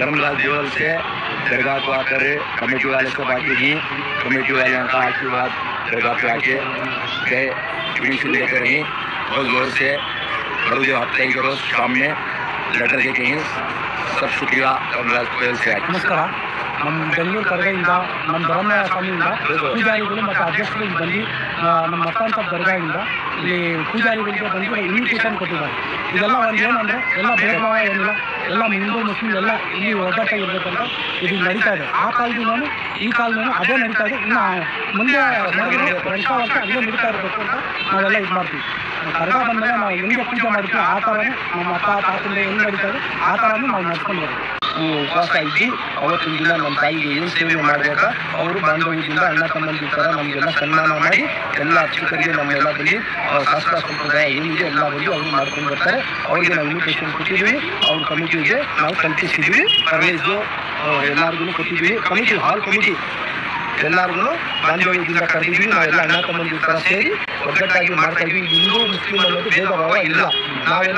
धर्मराज देवल से दरगाह को आकर कमेटी वाले को बाकी ही कमेटी वाले का आशीर्वाद दरगाह पे आके गए फिनिशिंग लेकर ही बहुत जोर से बड़े जो हफ्ते के रोज शाम में लेटर देके ही सब शुक्रिया धर्मराज देवल से। नमस्कार, ನಮ್ಮ ಬೆಂಗಳೂರು ಕರಗದಿಂದ ನಮ್ಮ ಧರ್ಮರಾಯ ಸ್ವಾಮಿಯಿಂದ ಪೂಜಾರಿಗಳು ಮತ್ತು ಅಧ್ಯಕ್ಷರು ಬಂದು ನಮ್ಮ ಮತಾಂತ ದರ್ಗಾದಿಂದ ಇಲ್ಲಿ ಪೂಜಾರಿಗಳಿಗೆ ಬಂದು ಇನ್ವಿಟೇಷನ್ ಕೊಟ್ಟಿದ್ದಾರೆ. ಇದೆಲ್ಲ ಒಂದು ಏನಂದರೆ ಎಲ್ಲ ಭೇದ ಭಾವ ಏನಿಲ್ಲ, ಎಲ್ಲ ಹಿಂದೂ ಮುಸ್ಲಿಂ ಎಲ್ಲ ಇಲ್ಲಿ ಒಗ್ಗಟ್ಟಾಗಿ ಇರಬೇಕಂತ ಇದು ನಡೀತಾ ಇದೆ. ಆ ಕಾಲದಿಂದಲೂ ಈ ಕಾಲದಿಂದಲೂ ಅದೇ ನಡೀತಾ ಇದೆ. ಇನ್ನು ಮುಂದೆ ವರ್ಷ ಅದೇ ನಡೀತಾ ಇರಬೇಕು ಅಂತ ನಾವೆಲ್ಲ ಇದು ಮಾಡ್ತೀವಿ. ಕರಗ ಬಂದಾಗ ನಾವು ಹೆಂಗೆ ಪೂಜೆ ಮಾಡ್ತೀವಿ ಆ ಥರನೇ ನಮ್ಮ ತಾತಂದ ಹೆಂಗೆ ನಡೀತಾ ಇದೆ ಆ ಥರನೂ ನಾವು ನಡ್ಕೊಂಡು ಬರೋದು. ಉಪವಾಸ ಇದ್ದು ಅವತ್ತಿನ ದಿನ ನಮ್ಮ ತಾಯಿಗೆ ಏನು ಸೇವೆ ಮಾಡಬೇಕಾ ಅವರು ಬಾಂಧವ್ಯದಿಂದ ಅಣ್ಣ ತಮ್ಮಂದಿರ ಥರ ನಮಗೆಲ್ಲ ಸನ್ಮಾನ ಮಾಡಿ ಎಲ್ಲ ಅರ್ಚಕರಿಗೆ ನಮ್ಮೆಲ್ಲ ಬಂದು ಶಾಸ್ತ್ರ ಸಂಪ್ರದಾಯ ಏನಿದೆ ಎಲ್ಲ ಬಂದು ಅವರು ಮಾಡ್ಕೊಂಡು ಬರ್ತಾರೆ. ಅವ್ರಿಗೆ ನಾವು ಇನ್ವಿಟೇಷನ್ ಕೊಟ್ಟಿದ್ದೀವಿ, ಅವ್ರ ಕಮಿಟಿಗೆ ನಾವು ಕಲ್ಪಿಸಿದ್ದೀವಿ. ಪರ್ವೇಜು ಎಲ್ಲರಿಗೂ ಕೊಟ್ಟಿದ್ದೀವಿ. ಕಮಿಟಿ ಹಾಲ್ ಕಮಿಟಿ ಎಲ್ಲರಿಗೂ ಬಾಂಧವ್ಯದಿಂದ ಕರೆದಿದ್ದೀವಿ. ನಾವೆಲ್ಲ ಅಣ್ಣ ತಮ್ಮಂದಿರ ಥರ ಸೇರಿ ಒಗ್ಗಟ್ಟಾಗಿ ಮಾಡ್ತಾ ಇದ್ದೀವಿ. ಹಿಂದೂ ಮುಸ್ಲಿಂ ಅನ್ನೋದು ಭೇದ ಭಾವ ಇಲ್ಲ. ನಾವೆಲ್ಲ